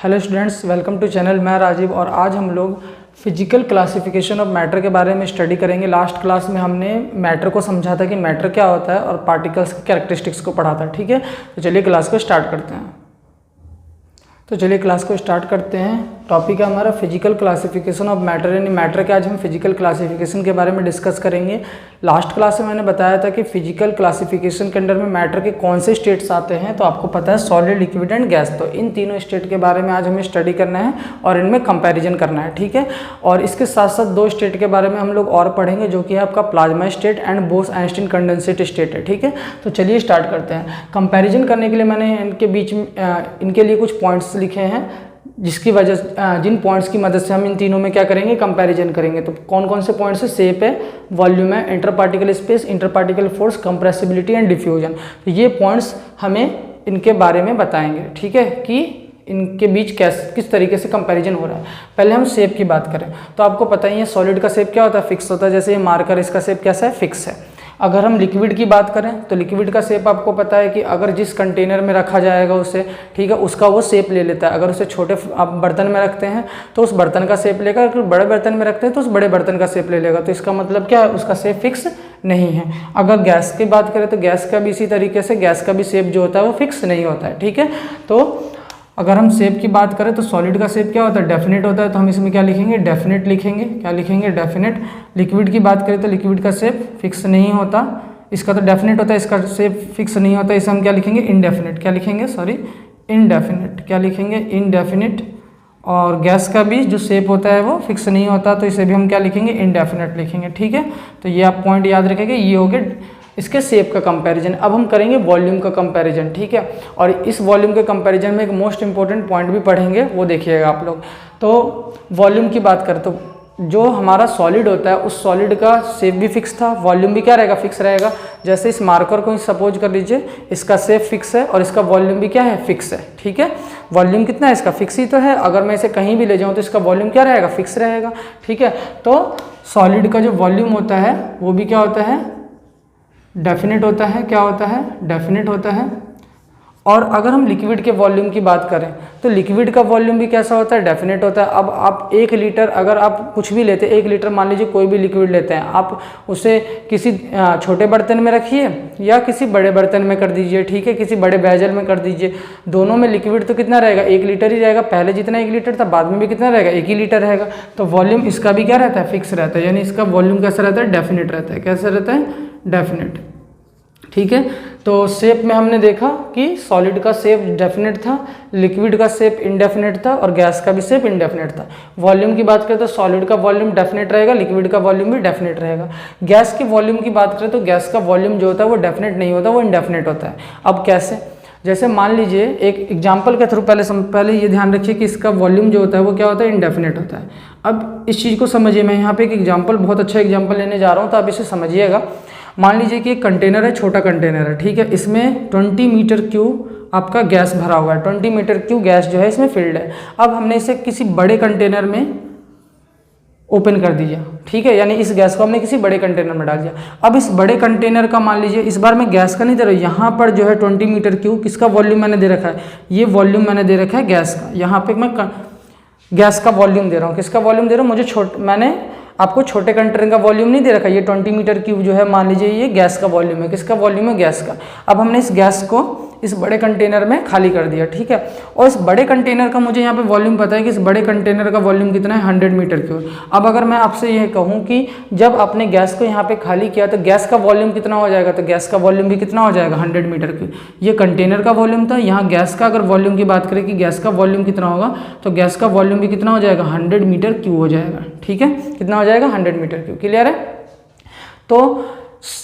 Hello students, welcome to channel. मैं राजीव और आज हम लोग फिजिकल क्लासिफिकेशन ऑफ मैटर के बारे में स्टडी करेंगे। लास्ट क्लास में हमने मैटर को समझा था कि मैटर क्या होता है और पार्टिकल्स की कैरेक्टरिस्टिक्स को पढ़ा था। ठीक है, तो चलिए क्लास को स्टार्ट करते हैं। टॉपिक है हमारा फिजिकल क्लासिफिकेशन ऑफ मैटर, यानी मैटर के आज हम फिजिकल क्लासिफिकेशन के बारे में डिस्कस करेंगे। लास्ट क्लास में मैंने बताया था कि फिजिकल क्लासिफिकेशन के अंडर में मैटर के कौन से स्टेट्स आते हैं, तो आपको पता है सॉलिड, लिक्विड एंड गैस। तो इन तीनों स्टेट के बारे में आज हमें स्टडी करना है और इनमें कंपैरिजन करना है। ठीक है, और इसके साथ साथ दो स्टेट के बारे में हम लोग और पढ़ेंगे, जो कि है आपका plasma state and Bose-Einstein condensate state है। ठीक है, तो चलिए स्टार्ट करते हैं। कंपैरिजन करने के लिए मैंने इनके बीच में इनके लिए कुछ पॉइंट्स लिखे हैं, जिन पॉइंट्स की मदद से हम इन तीनों में क्या करेंगे, कंपैरिजन करेंगे। तो कौन कौन से पॉइंट्स है? शेप है, वॉल्यूम है, interparticle space, interparticle force, compressibility and diffusion. तो ये पॉइंट्स हमें इनके बारे में बताएंगे। ठीक है, कि इनके बीच किस तरीके से कंपैरिजन हो रहा है। पहले हम शेप की बात करें तो आपको पता ही है सॉलिड का शेप क्या होता है, फिक्स होता है। जैसे ये मार्कर, इसका शेप कैसा है, फिक्स है। अगर हम लिक्विड की बात करें तो लिक्विड का शेप आपको पता है कि अगर जिस कंटेनर में रखा जाएगा उसे, ठीक है, उसका वो शेप ले लेता है। अगर उसे छोटे आप बर्तन में रखते हैं तो उस बर्तन का शेप लेगा, अगर बड़े बर्तन में रखते हैं तो उस बड़े बर्तन का शेप ले लेगा। तो इसका मतलब क्या है, उसका शेप फिक्स नहीं है। अगर गैस की बात करें तो गैस का भी इसी तरीके से, गैस का भी शेप जो होता है वो फिक्स नहीं होता है। ठीक है, तो अगर हम शेप की बात करें तो सॉलिड का शेप क्या होता है, डेफिनेट होता है। तो हम इसमें क्या लिखेंगे, डेफिनेट लिखेंगे। क्या लिखेंगे, डेफिनेट। लिक्विड की बात करें तो लिक्विड का शेप फिक्स नहीं होता, इसका तो डेफिनेट होता है, इसका शेप फिक्स नहीं होता। इसे हम क्या लिखेंगे, इनडेफिनेट। क्या लिखेंगे, सॉरी, इनडेफिनेट। क्या लिखेंगे, इनडेफिनेट। और गैस का भी जो शेप होता है वो फिक्स नहीं होता, तो इसे भी हम क्या लिखेंगे, इनडेफिनेट लिखेंगे। ठीक है, तो ये आप पॉइंट याद रखेंगे। ये हो गए इसके शेप का कंपैरिजन। अब हम करेंगे वॉल्यूम का कंपैरिजन। ठीक है, और इस वॉल्यूम के कंपैरिजन में एक मोस्ट इंपॉर्टेंट पॉइंट भी पढ़ेंगे, वो देखिएगा आप लोग। तो वॉल्यूम की बात करें तो जो हमारा सॉलिड होता है उस सॉलिड का शेप भी फिक्स था, वॉल्यूम भी क्या रहेगा, फिक्स रहेगा। जैसे इस मार्कर को सपोज कर लीजिए, इसका शेप फिक्स है और इसका वॉल्यूम भी क्या है, फिक्स है। ठीक है, वॉल्यूम कितना है इसका, फिक्स ही तो है। अगर मैं इसे कहीं भी ले जाऊं तो इसका वॉल्यूम क्या रहेगा, फिक्स रहेगा। ठीक है, तो सॉलिड का जो वॉल्यूम होता है वो भी क्या होता है, डेफिनेट होता है। क्या होता है, डेफिनेट होता है। और अगर हम लिक्विड के वॉल्यूम की बात करें तो लिक्विड का वॉल्यूम भी कैसा होता है, डेफिनेट होता है। अब आप 1 लीटर, अगर आप कुछ भी लेते हैं, 1 लीटर मान लीजिए कोई भी लिक्विड लेते हैं, आप उसे किसी छोटे बर्तन में रखिए या किसी बड़े बर्तन में कर दीजिए। ठीक है, किसी बड़े बैजल में कर दीजिए, दोनों में लिक्विड तो कितना रहेगा, 1 लीटर ही रहेगा। पहले जितना 1 लीटर था बाद में भी कितना रहेगा, 1 ही लीटर रहेगा। तो वॉल्यूम इसका भी क्या रहता है, फिक्स रहता है, यानी इसका वॉल्यूम कैसा रहता है, डेफिनेट रहता है। कैसा रहता है, डेफिनेट। ठीक है, तो शेप में हमने देखा कि सॉलिड का शेप डेफिनेट था, लिक्विड का शेप इनडेफिनेट था और गैस का भी शेप इनडेफिनेट था। वॉल्यूम की बात करें तो सॉलिड का वॉल्यूम डेफिनेट रहेगा, लिक्विड का वॉल्यूम भी डेफिनेट रहेगा। गैस की वॉल्यूम की बात करें तो गैस का वॉल्यूम जो होता है वो डेफिनेट नहीं होता, वो इनडेफिनेट होता है। अब कैसे, जैसे मान लीजिए एक एग्जाम्पल के थ्रू पहले ये ध्यान रखिए कि इसका वॉल्यूम जो होता है वो क्या होता है, इनडेफिनेट होता है। अब इस चीज़ को समझिए, मैं यहाँ पे एक एग्जाम्पल, बहुत अच्छा एग्जाम्पल लेने जा रहा हूँ, तो आप इसे समझिएगा। मान लीजिए कि एक कंटेनर है, छोटा कंटेनर है। ठीक है, इसमें 20 मीटर क्यूब आपका गैस भरा हुआ है, 20 मीटर क्यूब गैस जो है इसमें फिल्ड है। अब हमने इसे किसी बड़े कंटेनर में ओपन कर दिया। ठीक है, यानी इस गैस को हमने किसी बड़े कंटेनर में डाल दिया। अब इस बड़े कंटेनर का मान लीजिए, इस बार मैं गैस का नहीं दे रहा हूँ, यहाँ पर जो है 20 मीटर क्यूब किसका वॉल्यूम मैंने दे रखा है, ये वॉल्यूम मैंने दे रखा है गैस का। यहाँ पे मैं गैस का वॉल्यूम दे रहा हूँ, किसका वॉल्यूम दे रहा हूँ, मैंने आपको छोटे कंटेनर का वॉल्यूम नहीं दे रखा। ये 20 मीटर क्यूब जो है मान लीजिए ये गैस का वॉल्यूम है। किसका वॉल्यूम है, गैस का। अब हमने इस गैस को इस बड़े कंटेनर में खाली कर दिया। ठीक है, और इस बड़े कंटेनर का मुझे यहाँ पे वॉल्यूम पता है कि इस बड़े कंटेनर का वॉल्यूम कितना है, 100 मीटर क्यूब। अब अगर मैं आपसे ये कहूँ कि जब आपने गैस को यहाँ पे खाली किया तो गैस का वॉल्यूम कितना हो जाएगा, तो गैस का वॉल्यूम भी कितना हो जाएगा, 100 मीटर क्यूब। ये कंटेनर का वॉल्यूम था। यहाँ गैस का अगर वॉल्यूम की बात करें कि गैस का वॉल्यूम कितना होगा, तो गैस का वॉल्यूम भी कितना हो जाएगा, 100 मीटर क्यूब हो जाएगा। ठीक है, कितना हो जाएगा, 100 मीटर क्यूब। क्लियर है। तो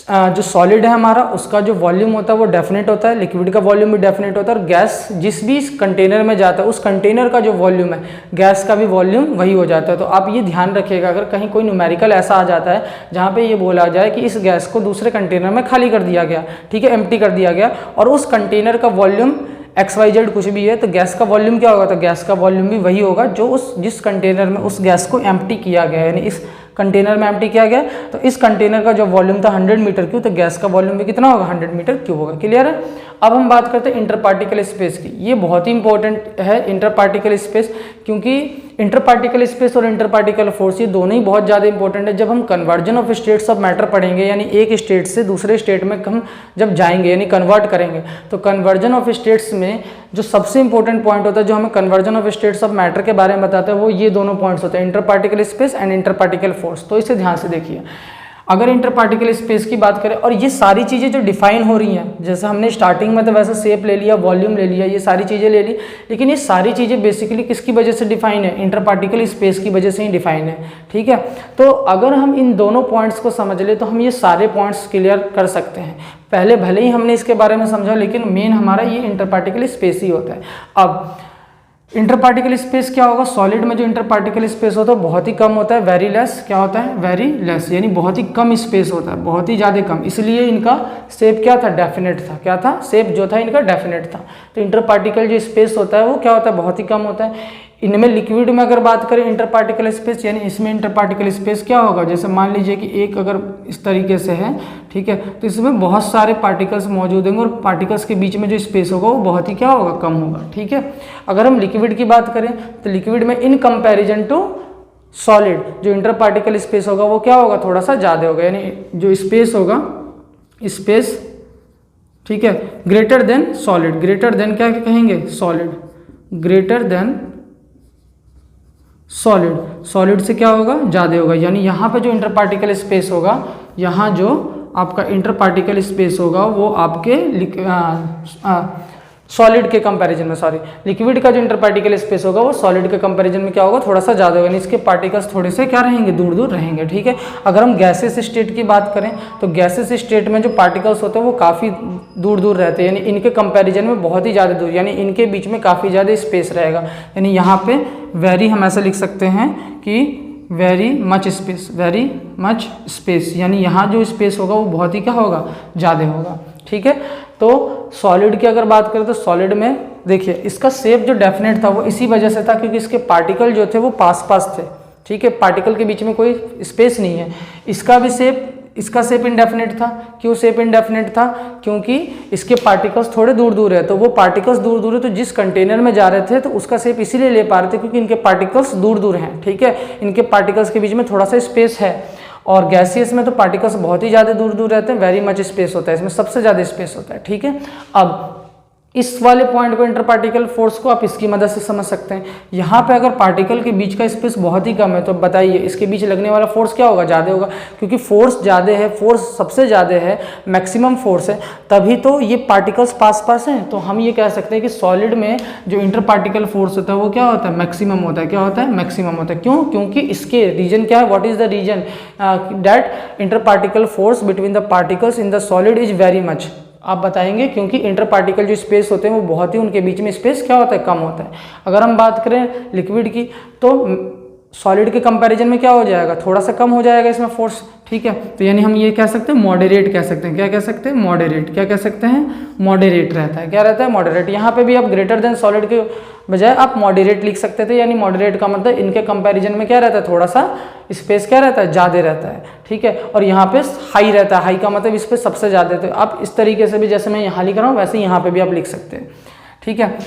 जो सॉलिड है हमारा, उसका जो वॉल्यूम होता है वो डेफिनेट होता है, लिक्विड का वॉल्यूम भी डेफिनेट होता है, और गैस जिस भी कंटेनर में जाता है उस कंटेनर का जो वॉल्यूम है गैस का भी वॉल्यूम वही हो जाता है। तो आप ये ध्यान रखिएगा, अगर कहीं कोई न्यूमेरिकल ऐसा आ जाता है जहाँ पे ये बोला जाए कि इस गैस को दूसरे कंटेनर में खाली कर दिया गया, ठीक है, एम्प्टी कर दिया गया, और उस कंटेनर का वॉल्यूम XYZ कुछ भी है, तो गैस का वॉल्यूम क्या होगा, तो गैस का वॉल्यूम भी वही होगा जो जिस कंटेनर में उस गैस को एम्प्टी किया गया है, यानी इस कंटेनर में एम्प्टी किया गया, तो इस कंटेनर का जो वॉल्यूम था 100 मीटर क्यूब, तो गैस का वॉल्यूम भी कितना होगा 100 मीटर क्यूब होगा। क्लियर है। अब हम बात करते हैं इंटर पार्टिकल स्पेस की। ये बहुत ही इंपॉर्टेंट है इंटर पार्टिकल स्पेस, क्योंकि इंटर पार्टिकल स्पेस और इंटर पार्टिकल फोर्स ये दोनों ही बहुत ज़्यादा इंपॉर्टेंट है। जब हम conversion of states of matter पढ़ेंगे, यानी एक स्टेट से दूसरे स्टेट में हम जब जाएंगे यानी कन्वर्ट करेंगे, तो कन्वर्जन ऑफ स्टेट्स में जो सबसे इंपॉर्टेंट पॉइंट होता है जो हमें conversion of states of matter के बारे में बताता है, वो ये दोनों पॉइंट्स होते हैं, inter particle space and inter particle force. तो इसे ध्यान से देखिए। अगर इंटर पार्टिकल स्पेस की बात करें, और ये सारी चीज़ें जो डिफाइन हो रही हैं, जैसे हमने स्टार्टिंग में तो वैसे शेप ले लिया, वॉल्यूम ले लिया, ये सारी चीज़ें ले ली, लेकिन ये सारी चीज़ें बेसिकली किसकी वजह से डिफाइन है, इंटर पार्टिकल स्पेस की वजह से ही डिफाइन है। ठीक है, तो अगर हम इन दोनों पॉइंट्स को समझ ले तो हम ये सारे पॉइंट्स क्लियर कर सकते हैं। पहले भले ही हमने इसके बारे में समझा, लेकिन मेन हमारा ये इंटर पार्टिकल स्पेस ही होता है। अब इंटर पार्टिकल स्पेस क्या होगा, सॉलिड में जो इंटर पार्टिकल स्पेस होता है बहुत ही कम होता है, वेरी लेस। क्या होता है, वेरी लेस, यानी बहुत ही कम स्पेस होता है, बहुत ही ज़्यादा कम। इसलिए इनका शेप क्या था, डेफिनेट था। क्या था, शेप जो था इनका डेफिनेट था। तो इंटर पार्टिकल जो स्पेस होता है वो क्या होता है, बहुत ही कम होता है। इनमें लिक्विड में अगर बात करें इंटर पार्टिकल स्पेस, यानी इसमें इंटर पार्टिकल स्पेस क्या होगा, जैसे मान लीजिए कि एक अगर इस तरीके से है, ठीक है, तो इसमें बहुत सारे पार्टिकल्स मौजूद होंगे और पार्टिकल्स के बीच में जो स्पेस होगा वो बहुत ही क्या होगा, कम होगा। ठीक है, अगर हम लिक्विड की बात करें तो लिक्विड में इन कंपैरिजन टू सॉलिड जो इंटर पार्टिकल स्पेस होगा वो क्या होगा, थोड़ा सा ज़्यादा होगा, यानी जो स्पेस होगा, स्पेस, ठीक है, greater than solid. Greater than क्या कहेंगे, solid, greater than solid. Solid से क्या होगा, ज़्यादा होगा, यानी यहाँ पे जो इंटर पार्टिकल स्पेस होगा, यहाँ जो आपका इंटर पार्टिकल स्पेस होगा वो आपके सॉलिड के कंपैरिजन में, सॉरी, लिक्विड का जो इंटर पार्टिकल स्पेस होगा वो सॉलिड के कंपैरिजन में क्या होगा, थोड़ा सा ज़्यादा होगा, यानी इसके पार्टिकल्स थोड़े से क्या रहेंगे, दूर दूर रहेंगे। ठीक है, अगर हम गैसेस स्टेट की बात करें तो गैसेस स्टेट में जो पार्टिकल्स होते हैं वो काफ़ी दूर दूर रहते हैं, यानी इनके कंपैरिजन में बहुत ही ज़्यादा दूर, यानी इनके बीच में काफ़ी ज़्यादा स्पेस रहेगा। यानी यहाँ पे वेरी हम ऐसा लिख सकते हैं कि very much space, very much space, यानी यहाँ जो स्पेस होगा वो बहुत ही क्या होगा, ज़्यादा होगा। ठीक है, तो सॉलिड की अगर बात करें तो सॉलिड में देखिए इसका शेप जो डेफिनेट था वो इसी वजह से था क्योंकि इसके पार्टिकल जो थे वो पास पास थे। ठीक है, पार्टिकल के बीच में कोई स्पेस नहीं है। इसका भी शेप, इसका शेप इनडेफिनेट था। क्यों शेप इनडेफिनेट था, क्योंकि इसके पार्टिकल्स थोड़े दूर दूर है, तो वो पार्टिकल्स दूर दूर है, तो जिस कंटेनर में जा रहे थे तो उसका शेप इसीलिए ले पा रहे थे क्योंकि इनके पार्टिकल्स दूर दूर हैं। ठीक है, इनके पार्टिकल्स के बीच में थोड़ा सा स्पेस है, और गैसियस में तो पार्टिकल्स बहुत ही ज़्यादा दूर दूर रहते हैं, वेरी मच स्पेस होता है, इसमें सबसे ज़्यादा स्पेस होता है। ठीक है, अब इस वाले पॉइंट को इंटर पार्टिकल फोर्स को आप इसकी मदद से समझ सकते हैं। यहाँ पे अगर पार्टिकल के बीच का स्पेस बहुत ही कम है तो बताइए इसके बीच लगने वाला फोर्स क्या होगा, ज़्यादा होगा, क्योंकि फोर्स ज़्यादा है, फोर्स सबसे ज़्यादा है, मैक्सिमम फोर्स है, तभी तो ये पार्टिकल्स पास पास हैं। तो हम ये कह सकते हैं कि सॉलिड में जो इंटर पार्टिकल फोर्स होता है वो क्या होता है, मैक्सिमम होता है। क्या होता है, मैक्सिमम होता है। क्यों, क्योंकि इसके रीजन क्या है, what is the reason that inter particle force between the particles in the solid is very much. आप बताएंगे क्योंकि इंटर पार्टिकल जो स्पेस होते हैं वो बहुत ही, उनके बीच में स्पेस क्या होता है, कम होता है। अगर हम बात करें लिक्विड की तो सॉलिड के कंपैरिजन में क्या हो जाएगा, थोड़ा सा कम हो जाएगा इसमें फोर्स। ठीक है, तो यानी हम ये कह सकते हैं मॉडरेट कह सकते हैं। क्या कह सकते हैं, मॉडरेट। क्या कह सकते हैं, मॉडरेट रहता है। क्या रहता है, मॉडरेट। यहाँ पे भी आप ग्रेटर देन सॉलिड के बजाय आप मॉडरेट लिख सकते थे, यानी मॉडरेट का मतलब इनके कंपैरिजन में क्या रहता है, थोड़ा सा स्पेस क्या रहता है, ज़्यादा रहता है। ठीक है, और यहाँ पे हाई रहता है, हाई का मतलब इस पर सबसे ज़्यादा। तो आप इस तरीके से भी, जैसे मैं यहाँ लिख रहा हूँ वैसे यहाँ पे भी आप लिख सकते हैं। ठीक है,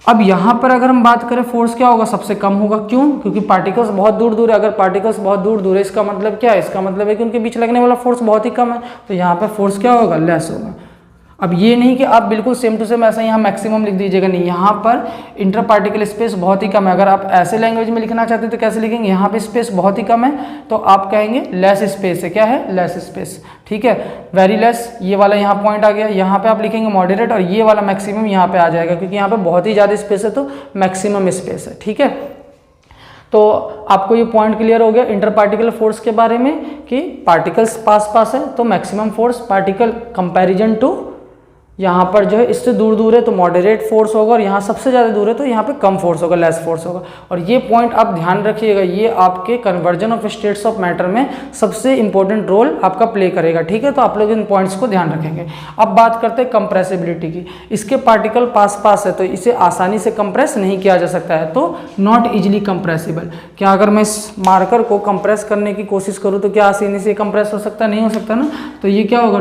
अब यहाँ पर अगर हम बात करें फोर्स क्या होगा, सबसे कम होगा। क्यों, क्योंकि पार्टिकल्स बहुत दूर दूर है। अगर पार्टिकल्स बहुत दूर दूर है इसका मतलब क्या है, इसका मतलब है कि उनके बीच लगने वाला फोर्स बहुत ही कम है, तो यहाँ पर फोर्स क्या होगा, लेस होगा। अब ये नहीं कि आप बिल्कुल सेम टू सेम ऐसा यहाँ मैक्सिमम लिख दीजिएगा, नहीं, यहाँ पर इंटर पार्टिकल स्पेस बहुत ही कम है। अगर आप ऐसे लैंग्वेज में लिखना चाहते हैं तो कैसे लिखेंगे, यहाँ पे स्पेस बहुत ही कम है तो आप कहेंगे लेस स्पेस है। क्या है, लेस स्पेस। ठीक है, वेरी लेस, ये वाला यहाँ पॉइंट आ गया। यहाँ पे आप लिखेंगे मॉडरेट, और ये वाला मैक्सिमम यहाँ पे आ जाएगा क्योंकि यहाँ पे बहुत ही ज़्यादा स्पेस है तो मैक्सिमम स्पेस है। ठीक है, तो आपको ये पॉइंट क्लियर हो गया इंटर पार्टिकल फोर्स के बारे में कि पार्टिकल्स पास पास है तो maximum force, particle comparison to यहाँ पर जो है इससे दूर दूर है तो मॉडरेट फोर्स होगा, और यहाँ सबसे ज़्यादा दूर है तो यहाँ पे कम फोर्स होगा, लेस फोर्स होगा। और ये पॉइंट आप ध्यान रखिएगा, ये आपके conversion of states of matter में सबसे इंपॉर्टेंट रोल आपका प्ले करेगा, ठीक है। तो आप लोग इन पॉइंट्स को ध्यान रखेंगे। अब बात करते हैं कंप्रेसिबिलिटी की। इसके पार्टिकल पास पास है तो इसे आसानी से कंप्रेस नहीं किया जा सकता है, तो नॉट इजिली कंप्रेसिबल। क्या अगर मैं इस मार्कर को कंप्रेस करने की कोशिश करूँ तो क्या आसानी से कंप्रेस हो सकता है? नहीं हो सकता ना। तो ये क्या होगा?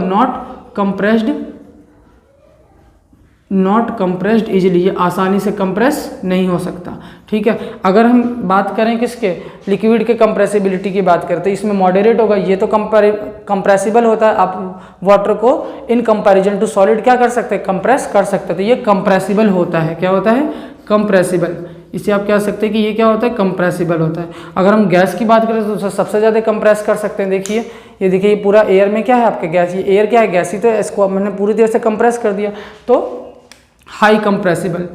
नॉट कंप्रेस्ड इजिली, ये आसानी से कंप्रेस नहीं हो सकता, ठीक है। अगर हम बात करें किसके, लिक्विड के कंप्रेसिबिलिटी की बात करते हैं, इसमें मॉडरेट होगा, ये तो कंप्रेसिबल होता है। आप वाटर को इन कंपैरिजन टू सॉलिड क्या कर सकते हैं? कंप्रेस कर सकते हैं, तो ये कंप्रेसिबल होता है। क्या होता है? कंप्रेसिबल। इसे आप कह सकते हैं कि ये क्या होता है? कंप्रेसिबल होता है। अगर हम गैस की बात करें तो सबसे ज़्यादा कंप्रेस कर सकते हैं। देखिए ये देखिए, ये पूरा एयर में क्या है आपके? गैस। ये एयर क्या है? गैस ही तो, इसको मैंने पूरी तरह से कंप्रेस कर दिया, तो हाई कंप्रेसिबल,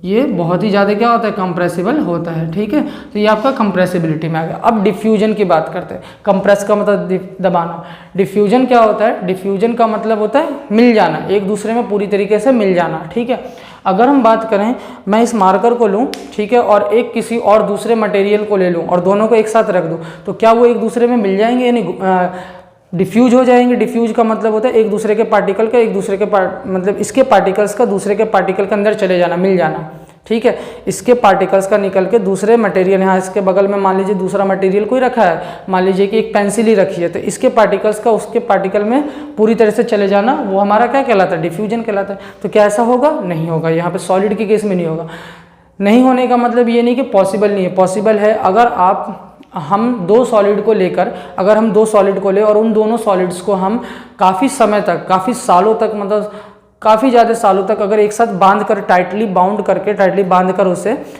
ये बहुत ही ज़्यादा क्या होता है? कंप्रेसिबल होता है, ठीक है। तो ये आपका कंप्रेसिबिलिटी में आ गया। अब डिफ्यूजन की बात करते हैं। कंप्रेस का मतलब दबाना, डिफ्यूजन क्या होता है? डिफ्यूजन का मतलब होता है मिल जाना, एक दूसरे में पूरी तरीके से मिल जाना, ठीक है। अगर हम बात करें, मैं इस मार्कर को लूँ, ठीक है, और एक किसी और दूसरे मटेरियल को ले लूँ और दोनों को एक साथ रख दूँ, तो क्या वो एक दूसरे में मिल जाएंगे? यानी डिफ्यूज हो जाएंगे। डिफ्यूज का मतलब होता है एक दूसरे के पार्टिकल का मतलब इसके पार्टिकल्स का दूसरे के पार्टिकल के अंदर चले जाना, मिल जाना, ठीक है। इसके पार्टिकल्स का निकल के दूसरे मटेरियल, यहाँ इसके बगल में मान लीजिए दूसरा मटेरियल कोई रखा है, मान लीजिए कि एक पेंसिल ही रखी है, तो इसके पार्टिकल्स का उसके पार्टिकल में पूरी तरह से चले जाना, वो हमारा क्या कहलाता है? डिफ्यूजन कहलाता है। तो क्या ऐसा होगा? नहीं होगा। यहाँ पे सॉलिड के केस में नहीं होगा। नहीं होने का मतलब ये नहीं कि पॉसिबल नहीं है, पॉसिबल है। अगर हम दो सॉलिड को लेकर, अगर हम दो सॉलिड को ले और उन दोनों सॉलिड्स को हम काफ़ी समय तक, काफ़ी सालों तक, मतलब काफ़ी ज़्यादा सालों तक अगर एक साथ बांध कर, टाइटली बांध कर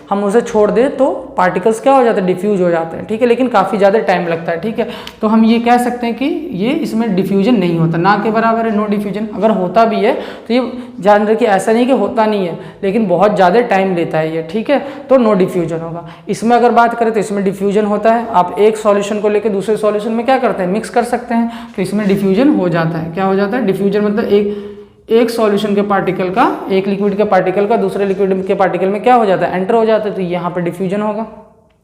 हम उसे छोड़ दें, तो पार्टिकल्स क्या हो जाते हैं? डिफ्यूज हो जाते हैं, ठीक है। लेकिन काफ़ी ज़्यादा टाइम लगता है, ठीक है। तो हम ये कह सकते हैं कि ये इसमें डिफ्यूजन नहीं होता, ना के बराबर है नो डिफ्यूजन। अगर होता भी है तो ये जान रखिए, ऐसा नहीं कि होता नहीं है, लेकिन बहुत ज़्यादा टाइम लेता है ये, ठीक है। तो नो डिफ्यूजन होगा। इसमें अगर बात करें तो इसमें डिफ्यूजन होता है। आप एक सॉल्यूशन को लेकर दूसरे सॉल्यूशन में क्या करते हैं? मिक्स कर सकते हैं, तो इसमें डिफ्यूजन हो जाता है। क्या हो जाता है? डिफ्यूजन मतलब एक सॉल्यूशन के पार्टिकल का, एक लिक्विड के पार्टिकल का दूसरे लिक्विड के पार्टिकल में क्या हो जाता है? एंटर हो जाता है, तो यहाँ पर डिफ्यूजन होगा।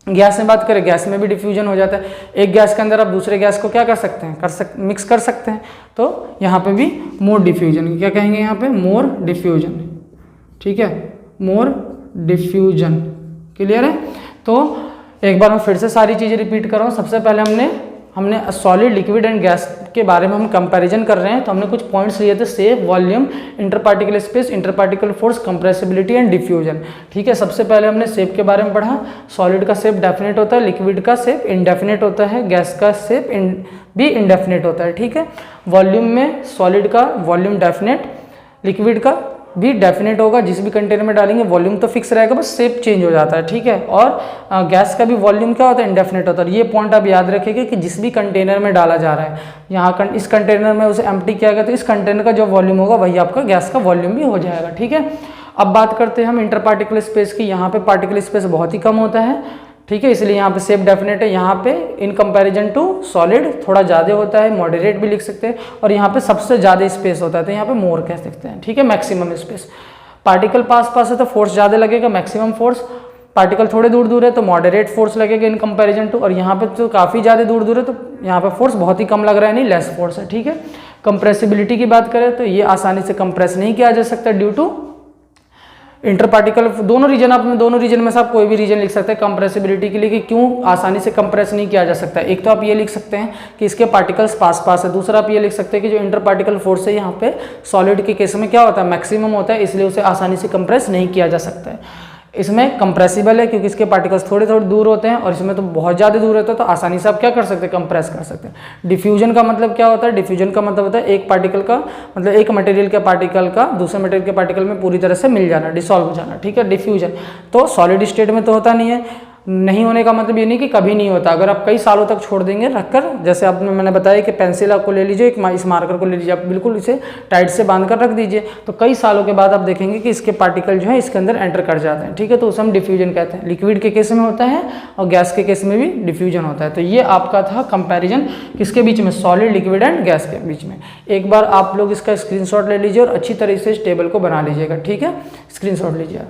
गैस में बात करें, गैस में भी डिफ्यूजन हो जाता है। एक गैस के अंदर आप दूसरे गैस को क्या कर सकते हैं? मिक्स कर सकते हैं, तो यहाँ पे भी मोर डिफ्यूजन। क्या कहेंगे यहाँ पे? मोर डिफ्यूजन, ठीक है, मोर डिफ्यूजन। क्लियर है? तो एक बार मैं फिर से सारी चीज़ें रिपीट कर रहा हूँ। सबसे पहले हमने सॉलिड, लिक्विड एंड गैस के बारे में हम कंपैरिजन कर रहे हैं, तो हमने कुछ पॉइंट्स लिए थे: shape, volume, interparticle space, interparticle force, compressibility and diffusion, ठीक है। सबसे पहले हमने शेप के बारे में पढ़ा। सॉलिड का शेप डेफिनेट होता है, लिक्विड का शेप इंडेफिनेट होता है, गैस का शेप भी इंडेफिनेट होता है, ठीक है। वॉल्यूम में सॉलिड का वॉल्यूम डेफिनेट, लिक्विड का भी डेफिनेट होगा, जिस भी कंटेनर में डालेंगे वॉल्यूम तो फिक्स रहेगा, बस शेप चेंज हो जाता है, ठीक है। और गैस का भी वॉल्यूम क्या होता है? इंडेफिनेट होता है। ये पॉइंट आप याद रखिएगा कि जिस भी कंटेनर में डाला जा रहा है, यहाँ इस कंटेनर में उसे एम्प्टी किया गया, तो इस कंटेनर का जो वॉल्यूम होगा वही आपका गैस का वॉल्यूम भी हो जाएगा, ठीक है। अब बात करते हैं हम इंटरपार्टिकल स्पेस की। यहाँ पे पार्टिकल स्पेस बहुत ही कम होता है, ठीक है, इसलिए यहाँ पे शेप डेफिनेट है। यहाँ पे इन कंपैरिजन टू सॉलिड थोड़ा ज़्यादा होता है, मॉडरेट भी लिख सकते हैं, और यहाँ पे सबसे ज़्यादा स्पेस होता है, तो यहाँ पे मोर कह सकते हैं, ठीक है, मैक्सिमम स्पेस। पार्टिकल पास है तो फोर्स ज़्यादा लगेगा, मैक्सिमम फोर्स। पार्टिकल थोड़े दूर दूर है तो मॉडरेट फोर्स लगेगा इन कंपैरिजन टू, और यहाँ पे तो काफ़ी ज़्यादा दूर दूर है तो यहाँ पे फोर्स बहुत ही कम लग रहा है, नहीं लेस फोर्स है, ठीक है। कंप्रेसिबिलिटी की बात करें तो ये आसानी से कंप्रेस नहीं किया जा सकता ड्यू टू इंटरपार्टिकल। दोनों रीजन में से आप कोई भी रीजन लिख सकते हैं कंप्रेसिबिलिटी के लिए कि क्यों आसानी से कंप्रेस नहीं किया जा सकता है। एक तो आप ये लिख सकते हैं कि इसके पार्टिकल्स पास है, दूसरा आप ये लिख सकते हैं कि जो इंटरपार्टिकल फोर्स है यहाँ पे सॉलिड के केस में क्या होता है? मैक्सिमम होता है, इसलिए उसे आसानी से कंप्रेस नहीं किया जा सकता है। इसमें कंप्रेसिबल है क्योंकि इसके पार्टिकल्स थोड़े दूर होते हैं, और इसमें तो बहुत ज़्यादा दूर होता है, तो आसानी से आप क्या कर सकते हैं? कंप्रेस कर सकते हैं। डिफ्यूजन का मतलब क्या होता है? डिफ्यूजन का मतलब होता है एक पार्टिकल का, मतलब एक मटेरियल के पार्टिकल का दूसरे मटेरियल के पार्टिकल में पूरी तरह से मिल जाना, डिसॉल्व हो जाना, ठीक है, डिफ्यूजन। तो सॉलिड स्टेट में तो होता नहीं है, नहीं होने का मतलब ये नहीं कि कभी नहीं होता। अगर आप कई सालों तक छोड़ देंगे रखकर, जैसे आपने मैंने बताया कि पेंसिल आपको ले लीजिए, इस मार्कर को ले लीजिए, आप बिल्कुल इसे टाइट से बांध कर रख दीजिए, तो कई सालों के बाद आप देखेंगे कि इसके पार्टिकल जो है इसके अंदर एंटर कर जाते हैं, ठीक है। तो उसे हम डिफ्यूजन कहते हैं। लिक्विड के केस में होता है और गैस के केस में भी डिफ्यूजन होता है। तो ये आपका था कंपैरिजन किसके बीच में, सॉलिड, लिक्विड एंड गैस के बीच में। एक बार आप लोग इसका स्क्रीनशॉट ले लीजिए और अच्छी तरह से इस टेबल को बना लीजिएगा, ठीक है। स्क्रीनशॉट लीजिए।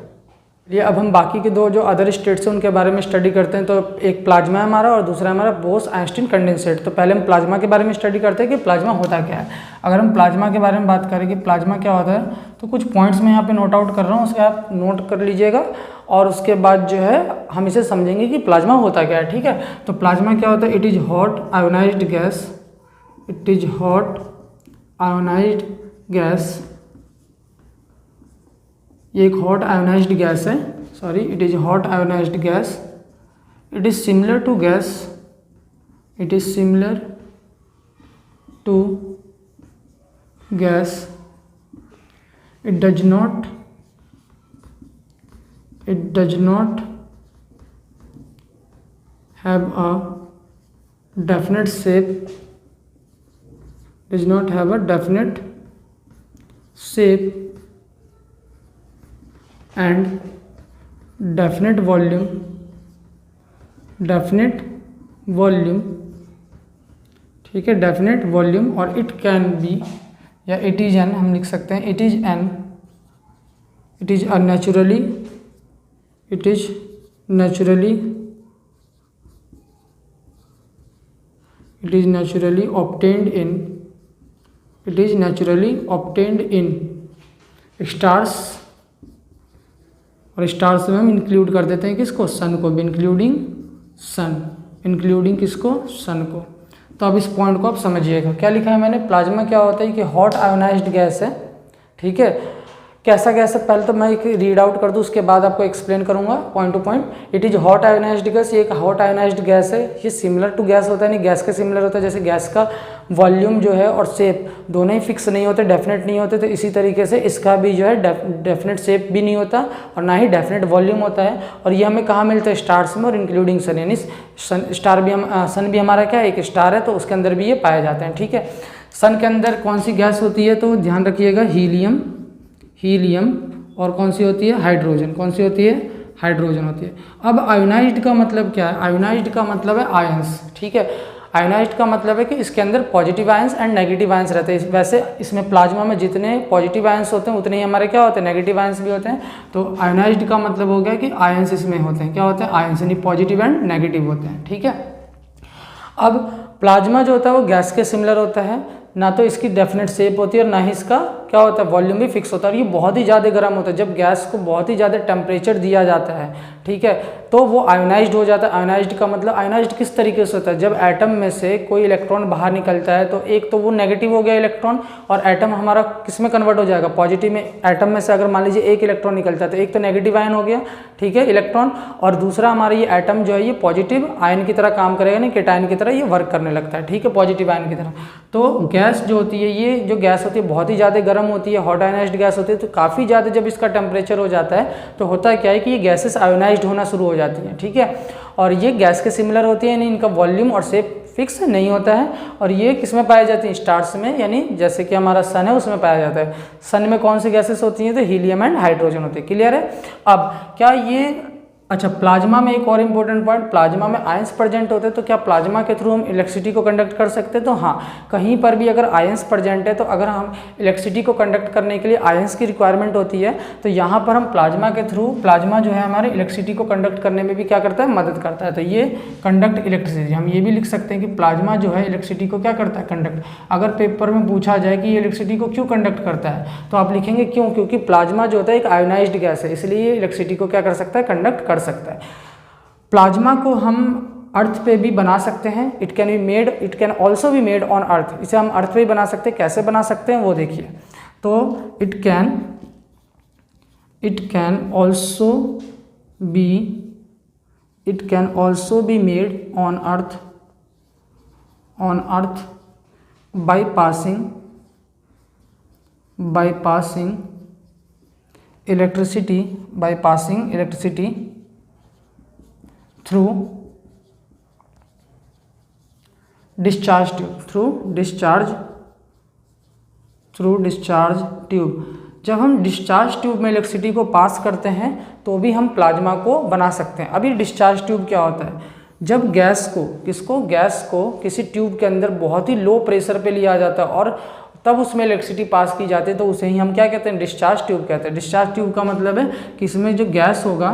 ये अब हम बाकी के दो जो अदर स्टेट्स हैं उनके बारे में स्टडी करते हैं। तो एक प्लाज्मा है हमारा और दूसरा हमारा बोस-आइंस्टीन कंडेंसेट। तो पहले हम प्लाज्मा के बारे में स्टडी करते हैं कि प्लाज्मा होता क्या है। अगर हम प्लाज्मा के बारे में बात करें कि प्लाज्मा क्या होता है, तो कुछ पॉइंट्स मैं यहाँ पे नोट आउट कर रहा हूँ, उसके आप नोट कर लीजिएगा और उसके बाद जो है हम इसे समझेंगे कि प्लाज्मा होता क्या है, ठीक है। तो प्लाज्मा क्या होता है, it is hot ionised gas, it is hot ionised gas, ये एक हॉट आयोनाइज्ड गैस है, sorry, it is hot ionised gas, it is similar to gas, it is similar to gas, it does not have a definite shape, does not have a definite shape and definite volume, ठीक है, definite volume। और it can be या it is an, हम लिख सकते हैं it is naturally obtained in stars, और stars में हम इंक्लूड कर देते हैं किसको, सन को भी, इंक्लूडिंग किसको, सन को। तो अब इस पॉइंट को आप समझिएगा। क्या लिखा है मैंने, प्लाज्मा क्या होता है कि हॉट आयोनाइज्ड गैस है, ठीक है। कैसा गैस है, पहले तो मैं एक रीड आउट कर दूं, उसके बाद आपको एक्सप्लेन करूंगा point two point. It is hot ionised gas, ये एक हॉट आयोनाइज्ड गैस है। ये सिमिलर टू गैस होता है, नहीं गैस के सिमिलर होता है। जैसे गैस का वॉल्यूम जो है और शेप दोनों ही फिक्स नहीं होते, डेफिनेट नहीं होते, तो इसी तरीके से इसका भी जो है डेफिनेट शेप भी नहीं होता और ना ही डेफिनेट वॉल्यूम होता है। और ये हमें कहाँ मिलता है, स्टार्स में और इंक्लूडिंग सन, यानी स्टार भी सन भी हमारा क्या है, एक स्टार है, तो उसके अंदर भी ये पाए जाते हैं, ठीक है। सन के अंदर कौन सी गैस होती है, तो ध्यान रखिएगा, हीलियम और कौन सी होती है, हाइड्रोजन। कौन सी होती है, हाइड्रोजन होती है। अब आयोनाइज्ड का मतलब क्या है, आयोनाइज्ड का मतलब है आयंस, ठीक है। आयोनाइज्ड का मतलब है कि इसके अंदर positive ions and negative ions रहते हैं। वैसे इसमें प्लाज्मा में जितने पॉजिटिव आयंस होते हैं उतने ही हमारे क्या होते हैं, नेगेटिव आयंस भी होते हैं। तो आयोनाइज्ड का मतलब हो गया कि आयंस इसमें होते हैं, क्या होते हैं, आयंस, यानी पॉजिटिव एंड नेगेटिव होते हैं, ठीक है। अब प्लाज्मा जो होता है वो गैस के सिमिलर होता है, ना तो इसकी डेफिनेट शेप होती है और ना ही इसका क्या होता है, वॉल्यूम भी फिक्स होता है। और ये बहुत ही ज़्यादा गर्म होता है। जब गैस को बहुत ही ज़्यादा टेम्परेचर दिया जाता है, ठीक है, तो वो आयोनाइज्ड हो जाता है। आयोनाइज्ड का मतलब, आयोनाइज्ड किस तरीके से होता है, जब एटम में से कोई इलेक्ट्रॉन बाहर निकलता है तो एक तो वो नेगेटिव हो गया इलेक्ट्रॉन, और एटम हमारा किस में कन्वर्ट हो जाएगा, पॉजिटिव में। एटम में से अगर मान लीजिए एक इलेक्ट्रॉन निकलता है तो एक तो नेगेटिव आयन हो गया, ठीक है, इलेक्ट्रॉन, और दूसरा हमारा ये एटम जो है ये पॉजिटिव आयन की तरह काम करेगा, नहीं केटायन की तरह ये वर्क करने लगता है, ठीक है, पॉजिटिव आयन की तरह। तो गैस जो होती है, ये जो गैस होती है बहुत ही ज़्यादा गर्म होती है, हॉट आयोनाइज्ड गैस होती है। तो काफ़ी ज़्यादा जब इसका टेम्परेचर हो जाता है तो होता है क्या है कि ये गैसेस आयोनाइज्ड होना शुरू हो जाती हैं, ठीक है। और ये गैस के सिमिलर होती है, यानी इनका वॉल्यूम और शेप फिक्स नहीं होता है। और ये किस में पाई जाती है, स्टार्स में, यानी जैसे कि हमारा सन है उसमें पाया जाता है। सन में कौन सी गैसेस होती हैं, तो हीलियम एंड हाइड्रोजन होती है। क्लियर है। अब क्या ये, अच्छा, प्लाज्मा में एक और इम्पोर्टेंट पॉइंट, प्लाज्मा में आयंस प्रेजेंट होते हैं, तो क्या प्लाज्मा के थ्रू हम इलेक्ट्रिसिटी को कंडक्ट कर सकते हैं, तो हाँ, कहीं पर भी अगर आयंस प्रेजेंट है तो अगर हम इलेक्ट्रिसिटी को कंडक्ट करने के लिए आयंस की रिक्वायरमेंट होती है, तो यहाँ पर हम प्लाज्मा के थ्रू, प्लाज्मा जो है हमारे इलेक्ट्रिसिटी को कंडक्ट करने में भी क्या करता है, मदद करता है। तो ये कंडक्ट इलेक्ट्रिसिटी, हम ये भी लिख सकते हैं कि प्लाज्मा जो है इलेक्ट्रिसिटी को क्या करता है, कंडक्ट। अगर पेपर में पूछा जाए कि ये इलेक्ट्रिसिटी को क्यों कंडक्ट करता है, तो आप लिखेंगे क्यों, क्योंकि प्लाज्मा जो होता है एक आयोनाइज्ड गैस है, इसलिए ये इलेक्ट्रिसिटी को क्या कर सकता है, कंडक्ट कर सकता है। प्लाज्मा को हम अर्थ पे भी बना सकते हैं, it can also be made on earth. इसे हम अर्थ पे भी बना सकते हैं। कैसे बना सकते हैं वो देखिए। तो it can also be made on earth by passing electricity through discharge tube. जब हम डिस्चार्ज ट्यूब में इलेक्ट्रिसिटी को पास करते हैं तो भी हम प्लाज्मा को बना सकते हैं। अभी डिस्चार्ज ट्यूब क्या होता है, जब गैस को किसी ट्यूब के अंदर बहुत ही लो प्रेशर पे लिया जाता है और तब उसमें इलेक्ट्रिसिटी पास की जाती है तो उसे ही हम क्या कहते हैं, डिस्चार्ज ट्यूब कहते हैं। डिस्चार्ज ट्यूब का मतलब है कि इसमें जो गैस होगा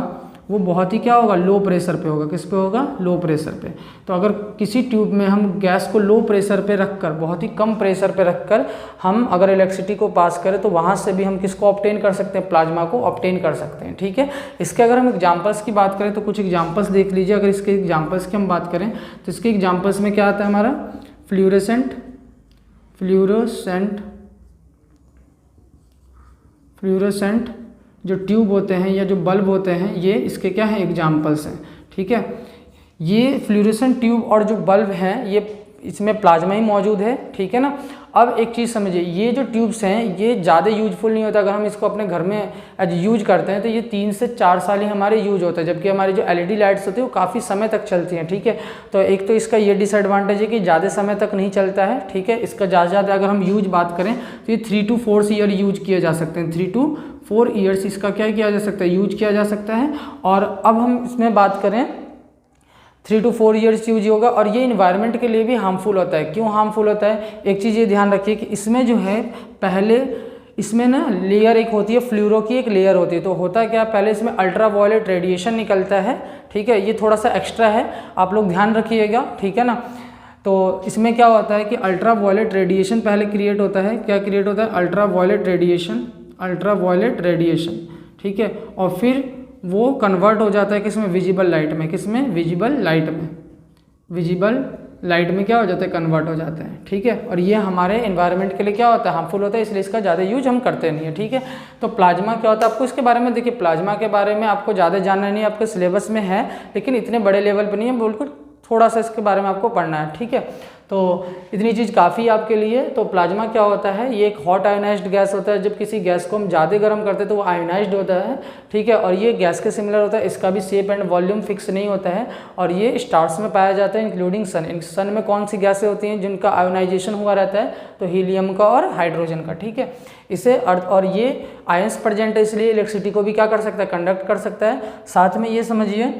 वो बहुत ही क्या होगा, लो प्रेशर पे होगा। किस पे होगा, लो प्रेशर पे। तो अगर किसी ट्यूब में हम गैस को लो प्रेशर पे रखकर, बहुत ही कम प्रेशर पे रखकर हम अगर इलेक्ट्रिसिटी को पास करें तो वहाँ से भी हम किसको ऑब्टेन कर सकते हैं, प्लाज्मा को ऑब्टेन कर सकते हैं। ठीक है, इसके अगर हम एग्जाम्पल्स की बात करें तो कुछ एग्जाम्पल्स देख लीजिए। अगर इसके एग्जाम्पल्स की हम बात करें तो इसके एग्जाम्पल्स में क्या आता है हमारा, फ्लूरोसेंट जो ट्यूब होते हैं या जो बल्ब होते हैं, ये इसके क्या हैं, एग्जाम्पल्स हैं। ठीक है, ये फ्लूरोसेंट ट्यूब और जो बल्ब हैं ये इसमें प्लाज्मा ही मौजूद है। ठीक है ना। अब एक चीज़ समझिए, ये जो ट्यूब्स हैं ये ज़्यादा यूजफुल नहीं होता। अगर हम इसको अपने घर में यूज करते हैं तो ये 3 से 4 साल ही हमारे यूज होता है, जबकि हमारी जो LED लाइट्स होती है वो काफ़ी समय तक चलती हैं। ठीक है, तो एक तो इसका ये डिसएडवांटेज है कि ज़्यादा समय तक नहीं चलता है। ठीक है, इसका ज़्यादा अगर हम यूज बात करें तो ये 3 to 4 ईयर यूज किए जा सकते हैं। 3 to 4 ईयर्स इसका क्या किया जा सकता है, यूज किया जा सकता है। और अब हम इसमें बात करें 3 to 4 ईयर्स यूज होगा और ये इन्वायरमेंट के लिए भी हार्मफुल होता है। क्यों हार्मफुल होता है, एक चीज़ ये ध्यान रखिए कि इसमें जो है पहले इसमें ना लेयर एक होती है, फ्लूरो की एक लेयर होती है। तो होता क्या, पहले इसमें अल्ट्रा वायलेट रेडिएशन निकलता है। ठीक है, ये थोड़ा सा एक्स्ट्रा है, आप लोग ध्यान रखिएगा। ठीक है ना। तो इसमें क्या होता है कि अल्ट्रा वायलेट रेडिएशन पहले क्रिएट होता है। क्या क्रिएट होता है, अल्ट्रा वायलेट रेडिएशन। ठीक है, और फिर वो कन्वर्ट हो जाता है किसमें, विजिबल लाइट में। किसमें, विजिबल लाइट में क्या हो जाता है, कन्वर्ट हो जाता है। ठीक है, और ये हमारे एनवायरनमेंट के लिए क्या होता है, हार्मफुल होता है, इसलिए इसका ज़्यादा यूज हम करते नहीं है। ठीक है, तो प्लाज्मा क्या होता है, आपको इसके बारे में देखिए, प्लाज्मा के बारे में आपको ज़्यादा जानना नहीं है, आपके सिलेबस में है लेकिन इतने बड़े लेवल पर नहीं है, बिल्कुल थोड़ा सा इसके बारे में आपको पढ़ना है। ठीक है, तो इतनी चीज़ काफ़ी है आपके लिए। तो प्लाज्मा क्या होता है, ये एक हॉट आयोनाइज्ड गैस होता है। जब किसी गैस को हम ज़्यादा गर्म करते हैं तो वो आयोनाइज्ड होता है। ठीक है, और ये गैस के सिमिलर होता है, इसका भी शेप एंड वॉल्यूम फिक्स नहीं होता है और ये स्टार्स में पाया जाता है इंक्लूडिंग सन। सन में कौन सी गैसें होती हैं जिनका आयोनाइजेशन हुआ रहता है, तो हीलियम का और हाइड्रोजन का। ठीक है, इसे अर्थ, और ये आयंस प्रेजेंट है इसलिए इलेक्ट्रिसिटी को भी क्या कर सकता है, कंडक्ट कर सकता है। साथ में ये समझिए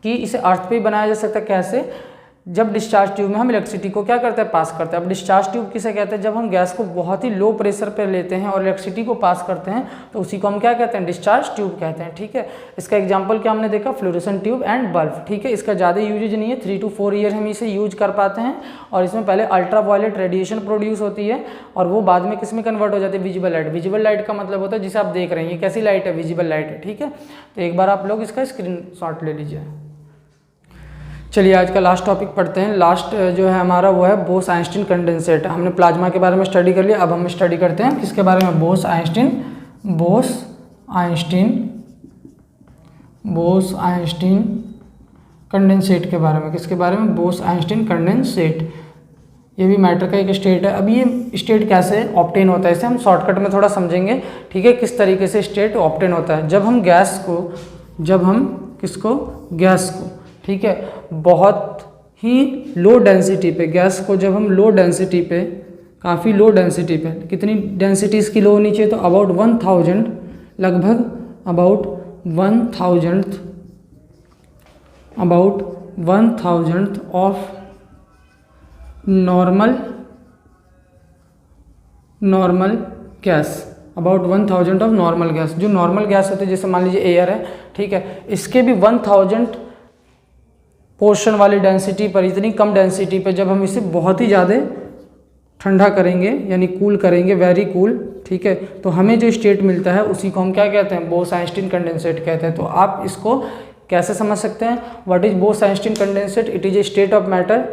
कि इसे अर्थ पे बनाया जा सकता है। कैसे, जब डिस्चार्ज ट्यूब में हम इलेक्ट्रिसिटी को क्या करते हैं, पास करते हैं। अब डिस्चार्ज ट्यूब किसे कहते हैं, जब हम गैस को बहुत ही लो प्रेशर पर लेते हैं और इलेक्ट्रिसिटी को पास करते हैं तो उसी को हम क्या कहते हैं, डिस्चार्ज ट्यूब कहते हैं। ठीक है, इसका एग्जांपल क्या हमने देखा, फ्लोरेसेंट ट्यूब एंड बल्ब। ठीक है, इसका ज़्यादा यूजेज नहीं है, 3 to 4 ईयर हम इसे यूज कर पाते हैं और इसमें पहले अल्ट्रा वायलेट रेडिएशन प्रोड्यूस होती है और वो बाद में किस में कन्वर्ट हो जाती है, विजिबल लाइट। विजिबल लाइट का मतलब होता है जिसे आप देख रहे हैं, ये कैसी लाइट है, विजिबल लाइट है। ठीक है, तो एक बार आप लोग इसका स्क्रीनशॉट ले लीजिए। चलिए आज का लास्ट टॉपिक पढ़ते हैं। लास्ट जो है हमारा वो है बोस आइंस्टीन कंडेंसेट। हमने प्लाज्मा के बारे में स्टडी कर लिया, अब हम स्टडी करते हैं किसके बारे में, बोस आइंस्टीन कंडेंसेट के बारे में। किसके बारे में, बोस आइंस्टीन कंडेंसेट। ये भी मैटर का एक स्टेट है। अब ये स्टेट कैसे ऑब्टेन होता है इसे हम शॉर्टकट में थोड़ा समझेंगे। ठीक है, किस तरीके से स्टेट ऑब्टेन होता है। जब हम गैस को ठीक है, बहुत ही लो डेंसिटी पे, गैस को जब हम लो डेंसिटी पे, काफ़ी लो डेंसिटी पे, कितनी डेंसिटी इसकी लो होनी चाहिए, तो अबाउट 1000, लगभग about 1000th of normal gas, about 1000 of normal gas. जो नॉर्मल गैस होती है जैसे मान लीजिए एयर है, ठीक है, इसके भी 1000 पोर्शन वाली डेंसिटी पर, इतनी कम डेंसिटी पर जब हम इसे बहुत ही ज़्यादा ठंडा करेंगे यानी कूल करेंगे, वेरी कूल, ठीक है, तो हमें जो स्टेट मिलता है उसी को हम क्या कहते हैं, बोस आइंस्टीन कंडेंसेट कहते हैं। तो आप इसको कैसे समझ सकते हैं, what is Bose Einstein condensate, it is a state of matter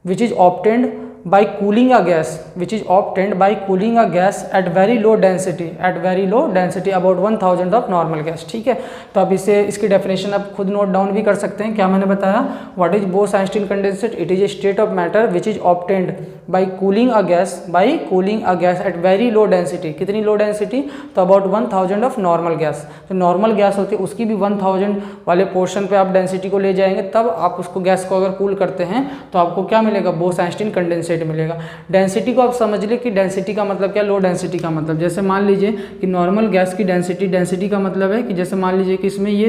which is obtained by cooling a gas which is obtained by cooling a gas at very low density about 1000 of normal gas। ठीक है, तो अब इसकी definition आप खुद note down भी कर सकते हैं। क्या मैंने बताया, what is Bose-Einstein condensate, it is a state of matter which is obtained by cooling a gas at very low density. कितनी लो डेंसिटी, तो अबाउट 1000 ऑफ नॉर्मल गैस। तो नॉर्मल गैस होती है उसकी भी 1000 वाले पोर्शन पे आप डेंसिटी को ले जाएंगे, तब आप उसको गैस को अगर कूल करते हैं तो आपको क्या मिलेगा, बोस-आइंस्टीन कंडेंसेट मिलेगा। डेंसिटी को आप समझ लिए कि डेंसिटी का मतलब क्या, लो डेंसिटी का मतलब, जैसे मान लीजिए कि नॉर्मल गैस की डेंसिटी का मतलब है कि जैसे मान लीजिए कि इसमें ये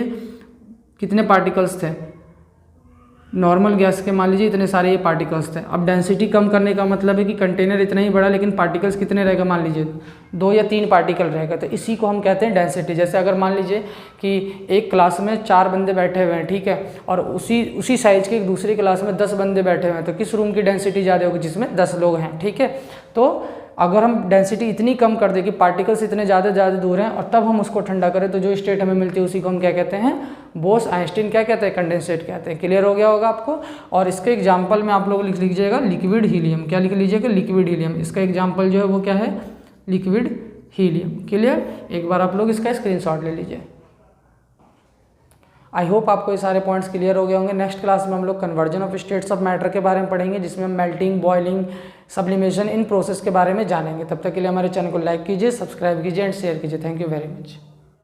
कितने पार्टिकल्स थे, नॉर्मल गैस के मान लीजिए इतने सारे ये पार्टिकल्स थे। अब डेंसिटी कम करने का मतलब है कि कंटेनर इतना ही बड़ा लेकिन पार्टिकल्स कितने रहेगा, मान लीजिए 2 या 3 पार्टिकल रहेगा, तो इसी को हम कहते हैं डेंसिटी। जैसे अगर मान लीजिए कि एक क्लास में 4 बंदे बैठे हुए हैं, ठीक है, और उसी साइज के एक दूसरी क्लास में 10 बंदे बैठे हुए हैं, तो किस रूम की डेंसिटी ज़्यादा होगी, जिसमें 10 लोग हैं। ठीक है, तो अगर हम डेंसिटी इतनी कम कर दें कि पार्टिकल्स इतने ज़्यादा दूर हैं और तब हम उसको ठंडा करें, तो जो स्टेट हमें मिलती है उसी को हम क्या कहते हैं, बोस-आइंस्टीन क्या कहते हैं, कंडेंसेट कहते हैं। क्लियर हो गया होगा आपको। और इसके एग्जांपल में आप लोग लिख लीजिएगा लिक्विड हीलियम। क्या लिख लीजिएगा, लिक्विड हीलियम। इसका एग्जांपल जो है वो क्या है, लिक्विड हीलियम। क्लियर, एक बार आप लोग इसका स्क्रीनशॉट ले लीजिए। आई होप आपको ये सारे पॉइंट्स क्लियर हो गए होंगे। नेक्स्ट क्लास में हम लोग conversion of states of matter के बारे में पढ़ेंगे, जिसमें हम melting, boiling, sublimation in process के बारे में जानेंगे। तब तक के लिए हमारे चैनल को लाइक कीजिए, सब्सक्राइब कीजिए एंड शेयर कीजिए। Thank you very much.